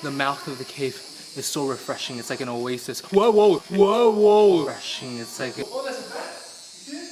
the mouth of the cave is so refreshing. It's like an oasis. Whoa, whoa, whoa, whoa! Refreshing. It's like. Oh, that's a bat. You see it?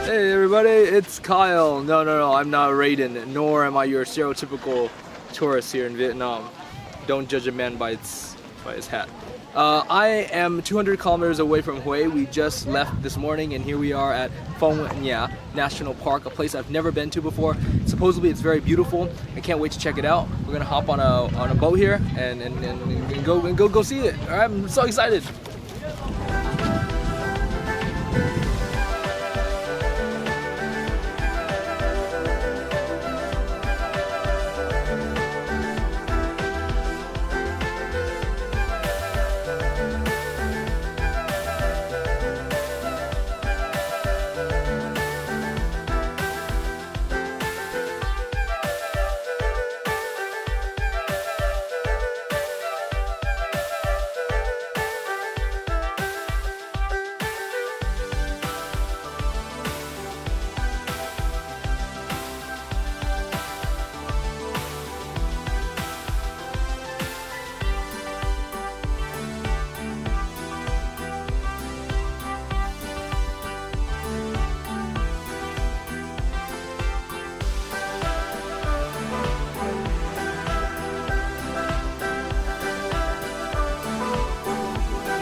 Hey everybody, it's Kyle. No, I'm not Raiden, nor am I your stereotypical tourist here in Vietnam. Don't judge a man by his hat. I am 200 kilometers away from Hue. We just left this morning and here we are at Phong Nha National Park, a place I've never been to before. Supposedly it's very beautiful. I can't wait to check it out. We're gonna hop on a boat here and go see it. Alright, I'm so excited.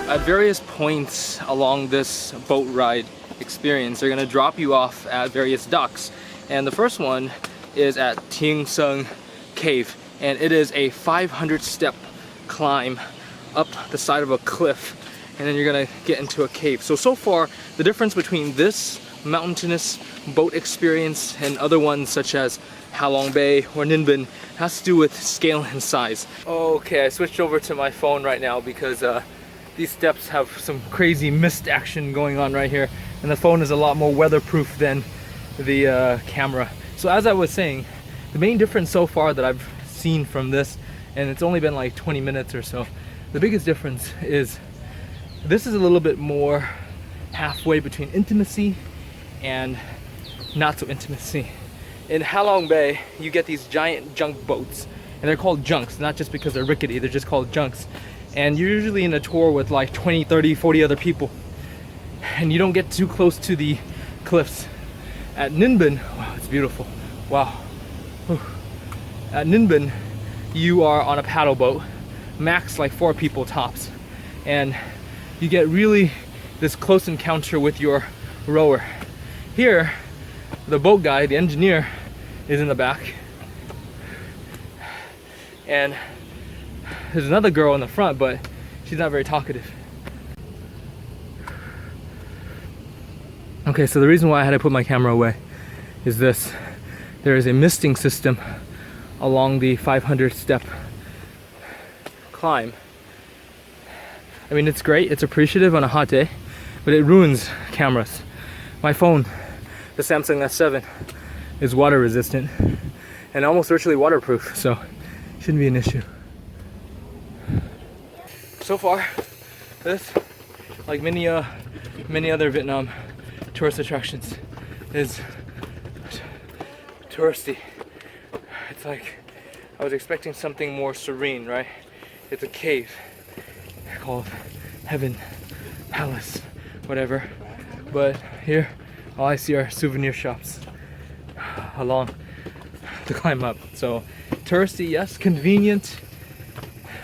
At various points along this boat ride experience, they're going to drop you off at various docks. And the first one is at Nimbin Cave. And it is a 500 step climb up the side of a cliff. And then you're going to get into a cave. So far, the difference between this mountainous boat experience and other ones such as Halong Bay or Nimbin has to do with scale and size. Okay, I switched over to my phone right now because these steps have some crazy mist action going on right here, and the phone is a lot more weatherproof than the camera. So as I was saying, the main difference so far that I've seen from this, and it's only been like 20 minutes or so, the biggest difference is this is a little bit more halfway between intimacy and not so intimacy. In Halong Bay, you get these giant junk boats, and they're called junks, not just because they're rickety, they're just called junks. And you're usually in a tour with like 20, 30, 40 other people. And you don't get too close to the cliffs. At Nimbin, wow, it's beautiful. Wow. Whew. At Nimbin, you are on a paddle boat, max like 4 people tops. And you get really this close encounter with your rower. Here, the boat guy, the engineer, is in the back. And there's another girl in the front, but she's not very talkative. Okay, so the reason why I had to put my camera away is this. There is a misting system along the 500 step climb. I mean, it's great, it's appreciative on a hot day, but it ruins cameras. My phone, the Samsung S7, is water resistant and almost virtually waterproof, so it shouldn't be an issue. So far, this, like many other Vietnam tourist attractions, is touristy. It's like I was expecting something more serene, right? It's a cave called Heaven Palace, whatever. But here, all I see are souvenir shops along the climb up. So touristy, yes. Convenient,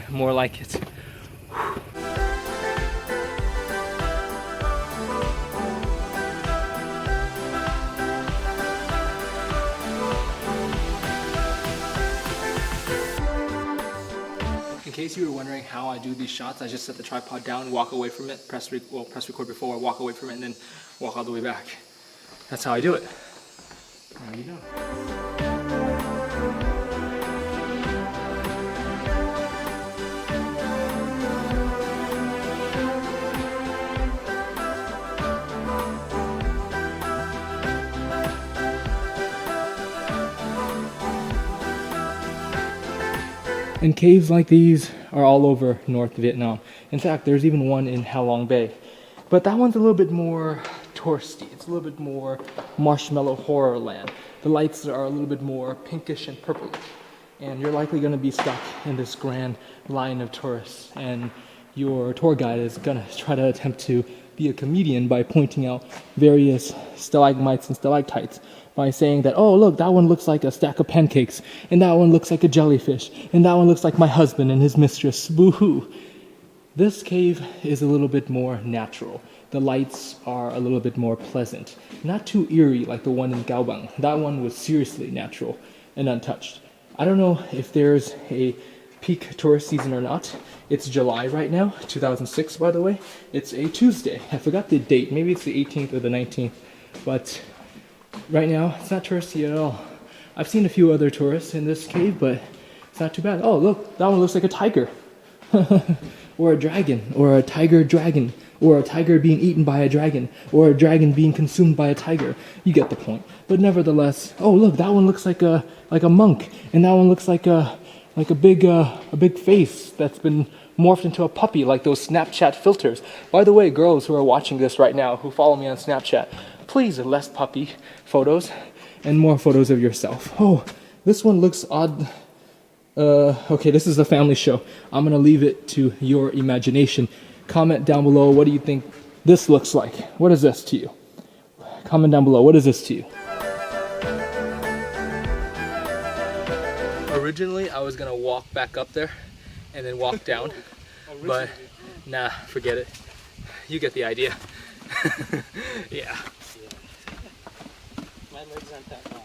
more like it. In case you were wondering how I do these shots, I just set the tripod down, walk away from it, press record before I walk away from it, and then walk all the way back. That's how I do it. There you go. And caves like these are all over North Vietnam. In fact, there's even one in Ha Long Bay. But that one's a little bit more touristy. It's a little bit more marshmallow horror land. The lights are a little bit more pinkish and purplish. And you're likely going to be stuck in this grand line of tourists. And your tour guide is going to try to attempt to be a comedian by pointing out various stalagmites and stalactites. By saying that, oh look, that one looks like a stack of pancakes. And that one looks like a jellyfish. And that one looks like my husband and his mistress. Boo-hoo. This cave is a little bit more natural. The lights are a little bit more pleasant. Not too eerie like the one in Gaobang. That one was seriously natural and untouched. I don't know if there's a peak tourist season or not. It's July right now, 2006 by the way. It's a Tuesday. I forgot the date. Maybe it's the 18th or the 19th. But right now, it's not touristy at all. I've seen a few other tourists in this cave, but it's not too bad. Oh look, that one looks like a tiger. Or a dragon, or a tiger dragon, or a tiger being eaten by a dragon, or a dragon being consumed by a tiger. You get the point. But nevertheless, oh look, that one looks like a monk, and that one looks like a big face that's been morphed into a puppy, like those Snapchat filters. By the way, girls who are watching this right now, who follow me on Snapchat, please less puppy photos and more photos of yourself. Oh, this one looks odd. Okay, this is a family show. I'm gonna leave it to your imagination. Comment down below, what do you think this looks like? What is this to you? Comment down below, what is this to you? Originally, I was gonna walk back up there and then walk down, but nah, forget it. You get the idea. Yeah. My legs aren't that long.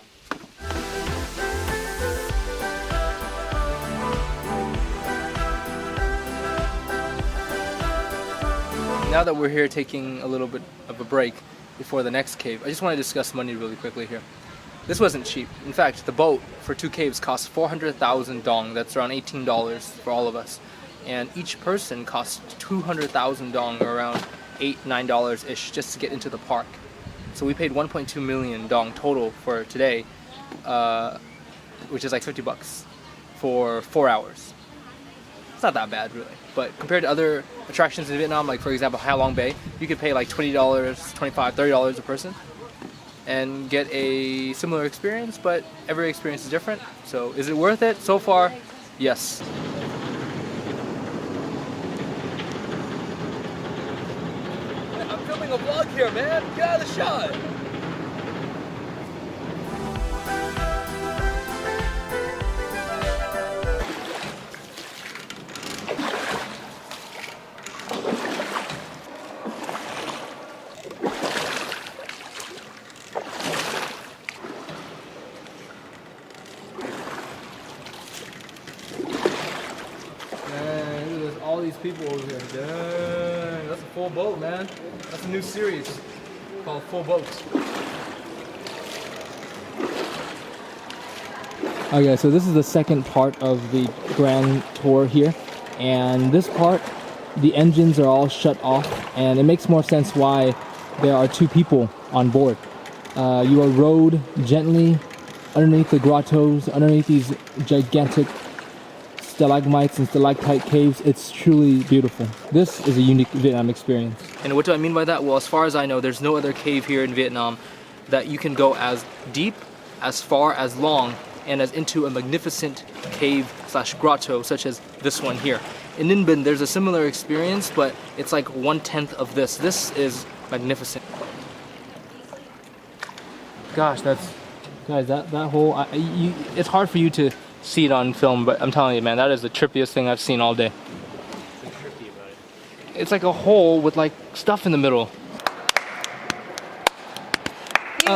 Now that we're here taking a little bit of a break before the next cave, I just want to discuss money really quickly here. This wasn't cheap. In fact, the boat for 2 caves cost 400,000 dong. That's around $18 for all of us. And each person cost 200,000 dong, or around $8-9-ish, just to get into the park. So we paid 1.2 million dong total for today, which is like 50 bucks for 4 hours. It's not that bad, really. But compared to other attractions in Vietnam, like for example Ha Long Bay, you could pay like $20, $25, $30 a person and get a similar experience, but every experience is different. So is it worth it? So far, yes. I'm filming a vlog here, man. Get out of the shot. All these people over here. Dang, that's a full boat, man. That's a new series called Full Boats. Okay, so this is the second part of the grand tour here. And this part, the engines are all shut off, and it makes more sense why there are 2 people on board. You are rowed gently underneath the grottos, underneath these gigantic stalagmites and stalactite caves. It's truly beautiful. This is a unique Vietnam experience. And what do I mean by that? Well, as far as I know, there's no other cave here in Vietnam that you can go as deep, as far, as long, and as into a magnificent cave / grotto such as this one here. In Ninh, there's a similar experience, but it's like 1/10 of this. This is magnificent. Gosh, that whole, it's hard for you to see it on film, but I'm telling you, man, that is the trippiest thing I've seen all day. What's trippy about it? It's like a hole with like stuff in the middle.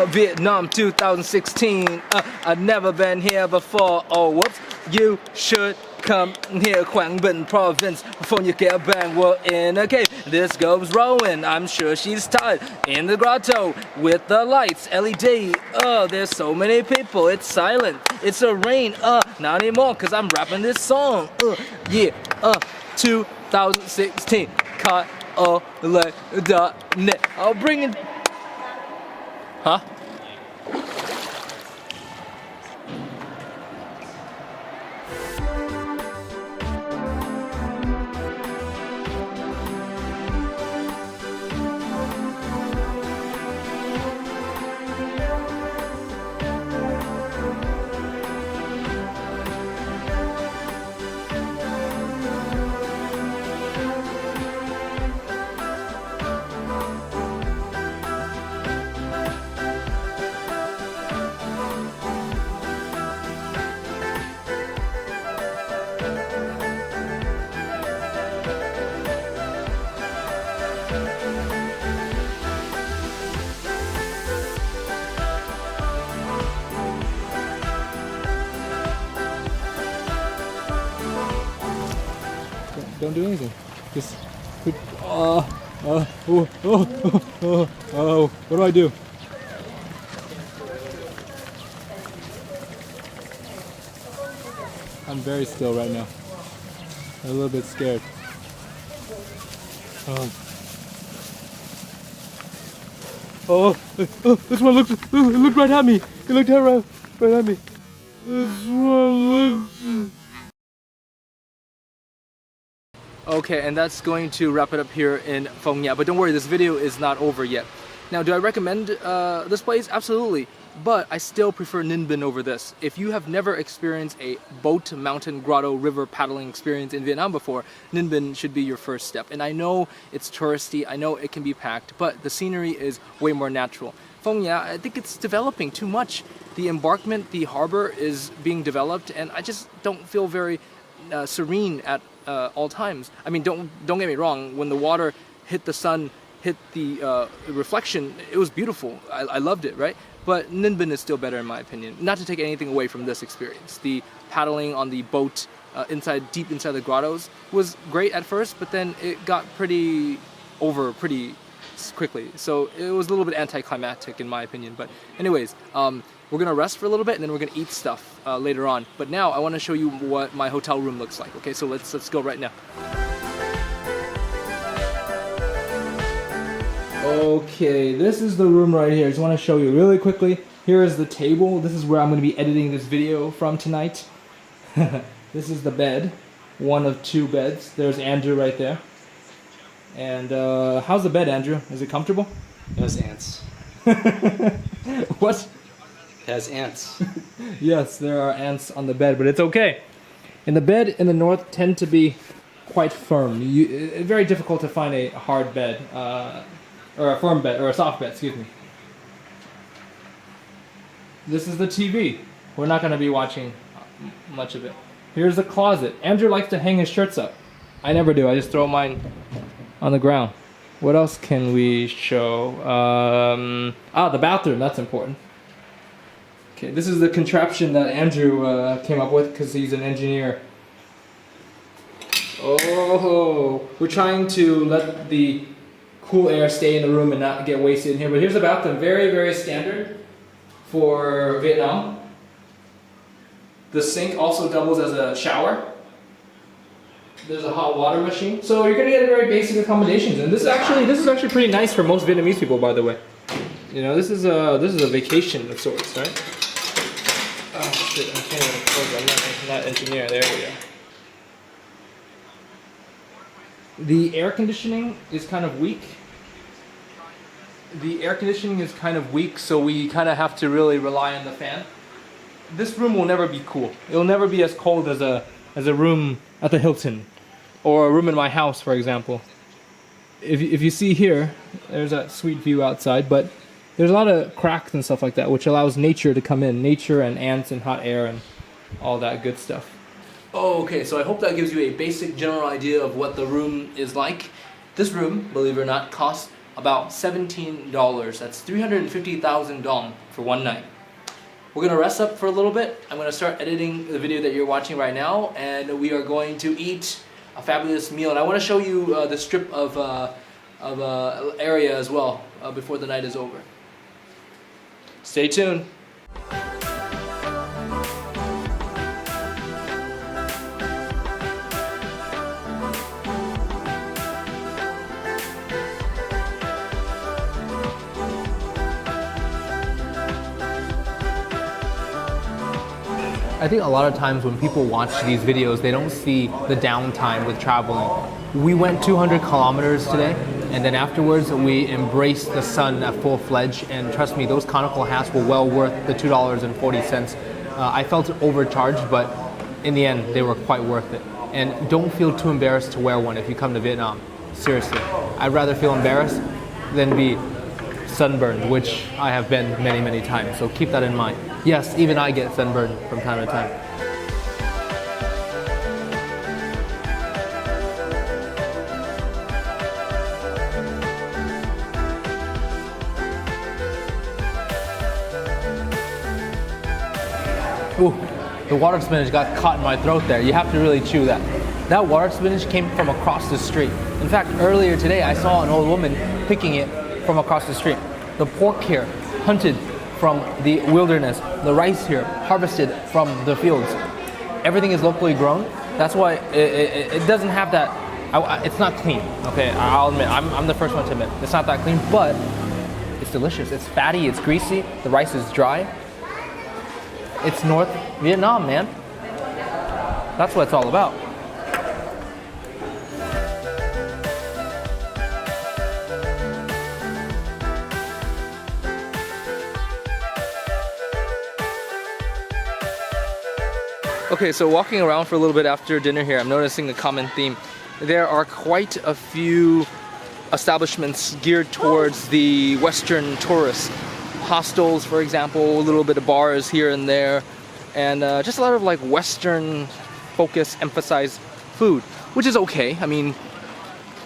Vietnam 2016. I've never been here before. Oh, whoops. You should come here, Quang Binh province. Phong Nha bang, we're in a cave. This goes rowing. I'm sure she's tired in the grotto with the lights, LED. There's so many people. It's silent. It's a rain. Not anymore, cause I'm rapping this song. 2016. KOLE.net. I'll bring it. Huh? Don't do anything. Just put, what do I do? I'm very still right now. I'm a little bit scared. This one looked right at me. It looked right at me. This one looked. Okay, and that's going to wrap it up here in Phong Nha. But don't worry, this video is not over yet. Now, do I recommend this place? Absolutely. But I still prefer Nimbin over this. If you have never experienced a boat, mountain, grotto, river paddling experience in Vietnam before, Nimbin should be your first step. And I know it's touristy, I know it can be packed, but the scenery is way more natural. Phong Nha, I think it's developing too much. The embankment, the harbor is being developed, and I just don't feel very serene at all times. I mean, don't get me wrong, when the water hit the sun, hit the reflection, it was beautiful. I loved it, right? But Nimbin is still better in my opinion. Not to take anything away from this experience. The paddling on the boat deep inside the grottos was great at first, but then it got pretty quickly. So it was a little bit anticlimactic in my opinion. But anyways, we're gonna rest for a little bit and then we're gonna eat stuff later on. But now I wanna show you what my hotel room looks like. Okay, so let's go right now. Okay, this is the room right here. I just want to show you really quickly. Here is the table. This is where I'm going to be editing this video from tonight. This is the bed. One of two beds. There's Andrew right there. And how's the bed, Andrew? Is it comfortable? It has ants. What? It has ants. Yes, there are ants on the bed, but it's okay. And the bed in the north tend to be quite firm. It's very difficult to find a hard bed. Or a firm bed, or a soft bed, excuse me. This is the TV. We're not going to be watching much of it. Here's the closet. Andrew likes to hang his shirts up. I never do. I just throw mine on the ground. What else can we show? The bathroom. That's important. Okay, this is the contraption that Andrew came up with because he's an engineer. Oh, we're trying to let the cool air stay in the room and not get wasted in here. But here's the bathroom, very, very standard for Vietnam. The sink also doubles as a shower. There's a hot water machine. So you're gonna get very basic accommodations. And this is actually pretty nice for most Vietnamese people, by the way. You know, this is a vacation of sorts, right? Oh shit, I can't even close it. I'm not engineer. There we go. The air conditioning is kind of weak. So we kind of have to really rely on the fan. This room will never be cool. It'll never be as cold as a room at the Hilton, or a room in my house, for example. If you see here, there's that sweet view outside, but there's a lot of cracks and stuff like that, which allows nature to come in. Nature and ants and hot air and all that good stuff. Okay, so I hope that gives you a basic general idea of what the room is like. This room, believe it or not, costs about $17. That's 350,000 dong for one night. We're gonna rest up for a little bit. I'm gonna start editing the video that you're watching right now, and we are going to eat a fabulous meal. And I want to show you the strip of area as well before the night is over. Stay tuned. I think a lot of times when people watch these videos, they don't see the downtime with traveling. We went 200 kilometers today, and then afterwards we embraced the sun at full-fledged, and trust me, those conical hats were well worth the $2.40. I felt overcharged, but in the end, they were quite worth it. And don't feel too embarrassed to wear one if you come to Vietnam. Seriously, I'd rather feel embarrassed than be sunburned, which I have been many, many times, so keep that in mind. Yes, even I get sunburned from time to time. Ooh, the water spinach got caught in my throat there. You have to really chew that. That water spinach came from across the street. In fact, earlier today I saw an old woman picking it from across the street. The pork here, hunted from the wilderness. The rice here, harvested from the fields. Everything is locally grown. That's why it doesn't have that, it's not clean, okay? I'll admit, I'm the first one to admit. It's not that clean, but it's delicious. It's fatty, it's greasy, the rice is dry. It's North Vietnam, man. That's what it's all about. Okay, so walking around for a little bit after dinner here, I'm noticing a common theme. There are quite a few establishments geared towards the Western tourists. Hostels, for example, a little bit of bars here and there, and just a lot of like Western focus, emphasized food, which is okay. I mean,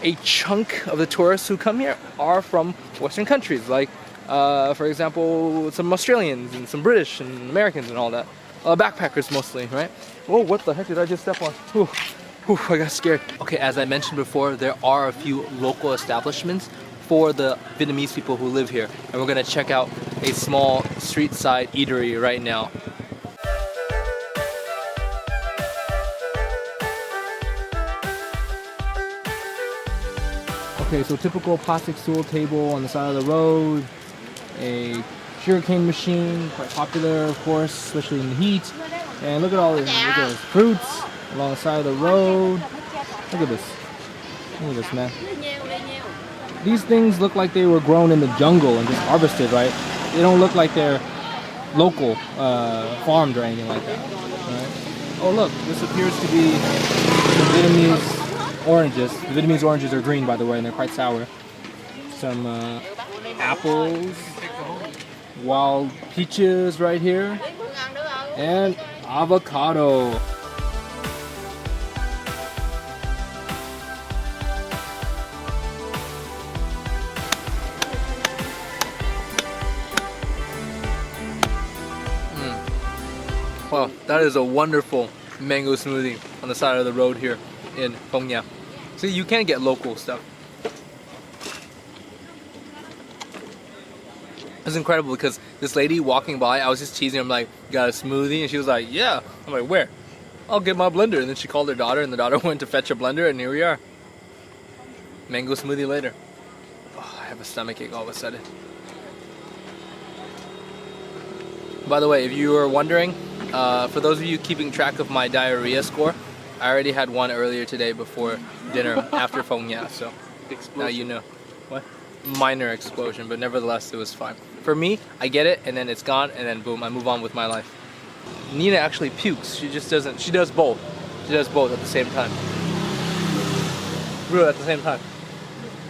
a chunk of the tourists who come here are from Western countries, like, for example, some Australians and some British and Americans and all that. Backpackers mostly, right? Oh, what the heck did I just step on? Ooh, I got scared. Okay, as I mentioned before, there are a few local establishments for the Vietnamese people who live here. And we're gonna check out a small street side eatery right now. Okay, so typical plastic stool table on the side of the road. A sugarcane machine, quite popular, of course, especially in the heat. And look at all this, look at those fruits along the side of the road. Look at this. Look at this, man. These things look like they were grown in the jungle and just harvested, right? They don't look like they're local, farmed or anything like that, right? Oh look, this appears to be some Vietnamese oranges. The Vietnamese oranges are green, by the way, and they're quite sour. Some apples. Wild peaches right here, and avocado. Wow, that is a wonderful mango smoothie on the side of the road here in Phong Nha. See, you can get local stuff. It was incredible because this lady walking by, I was just teasing her, I'm like, you got a smoothie? And she was like, yeah. I'm like, where? I'll get my blender. And then she called her daughter, and the daughter went to fetch a blender, and here we are. Mango smoothie later. Oh, I have a stomachache all of a sudden. By the way, if you were wondering, for those of you keeping track of my diarrhea score, I already had one earlier today before dinner after Phong Nha, so now you know. What? Minor explosion, but nevertheless it was fine. For me, I get it and then it's gone and then boom, I move on with my life. Nina actually pukes. She just doesn't, she does both. She does both at the same time. Really, at the same time.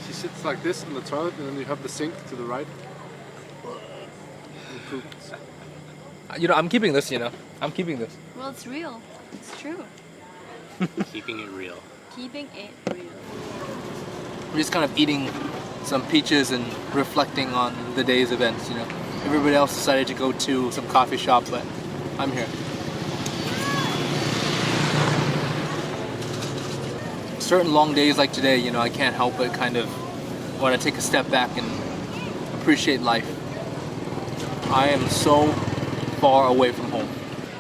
She sits like this in the toilet and then you have the sink to the right. And poops. You know, I'm keeping this, you know. I'm keeping this. Well, it's real. It's true. Keeping it real. Keeping it real. We're just kind of eating some peaches and reflecting on the day's events, you know. Everybody else decided to go to some coffee shop, but I'm here. Certain long days like today, you know, I can't help but kind of want to take a step back and appreciate life. I am so far away from home.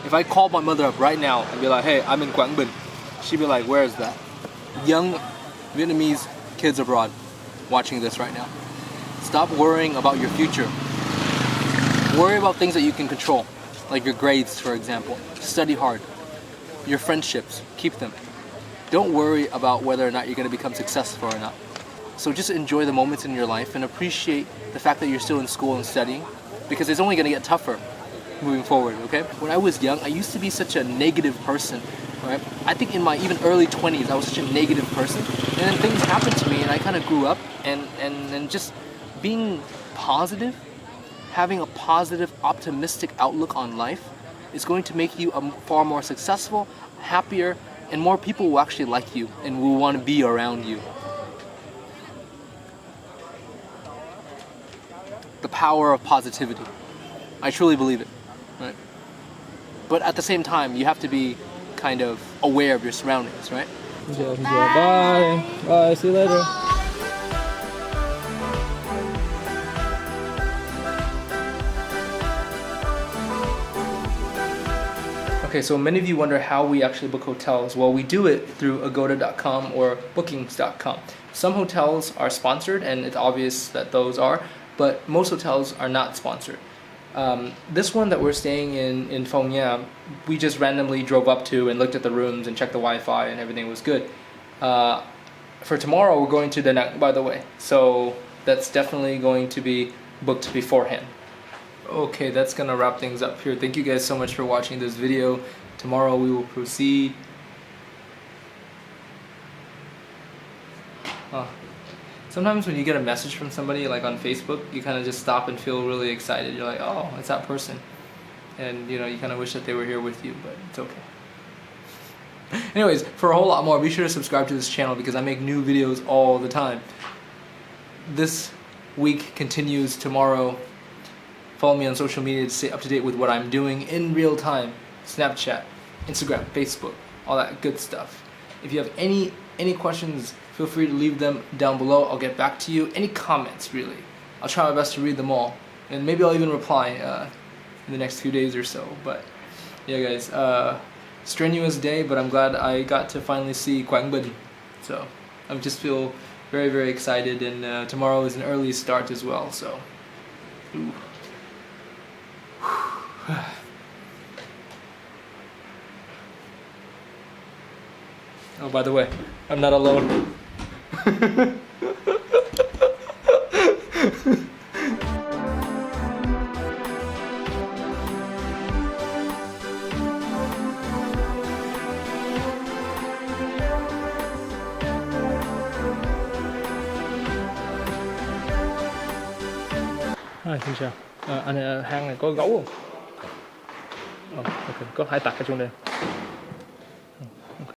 If I called my mother up right now and be like, hey, I'm in Quang Binh, she'd be like, where is that? Young Vietnamese kids abroad watching this right now. Stop worrying about your future. Worry about things that you can control, like your grades, for example. Study hard. Your friendships, keep them. Don't worry about whether or not you're going to become successful or not. So just enjoy the moments in your life and appreciate the fact that you're still in school and studying, because it's only going to get tougher moving forward, okay? When I was young, I used to be such a negative person, right? I think in my even early 20s, I was such a negative person. And then things happened to me and I kind of grew up and just being positive, having a positive, optimistic outlook on life is going to make you a far more successful, happier, and more people will actually like you and will want to be around you. The power of positivity. I truly believe it, right? But at the same time, you have to be kind of aware of your surroundings, right? Bye. Bye. See you later. Okay, so many of you wonder how we actually book hotels. Well, we do it through agoda.com or bookings.com. Some hotels are sponsored, and it's obvious that those are, but most hotels are not sponsored. This one that we're staying in Phong Nha, we just randomly drove up to and looked at the rooms and checked the Wi-Fi and everything was good. For tomorrow, we're going to Da Nang, by the way, so that's definitely going to be booked beforehand. Okay, that's gonna wrap things up here. Thank you guys so much for watching this video. Tomorrow we will proceed. Sometimes when you get a message from somebody like on Facebook, you kind of just stop and feel really excited. You're like, oh, it's that person. And you know, you kind of wish that they were here with you, but it's okay. Anyways, for a whole lot more, be sure to subscribe to this channel because I make new videos all the time. This week continues tomorrow. Follow me on social media to stay up to date with what I'm doing in real time. Snapchat, Instagram, Facebook, all that good stuff. If you have any questions, feel free to leave them down below. I'll get back to you. Any comments, really. I'll try my best to read them all. And maybe I'll even reply in the next few days or so. But yeah, guys, strenuous day, but I'm glad I got to finally see Quang Binh. So I just feel very, very excited. And tomorrow is an early start as well. So. Ooh. Oh, by the way, I'm not alone. Xin chào. Anh hang này có gấu không? Ok, có 2 tặc ở trong đây.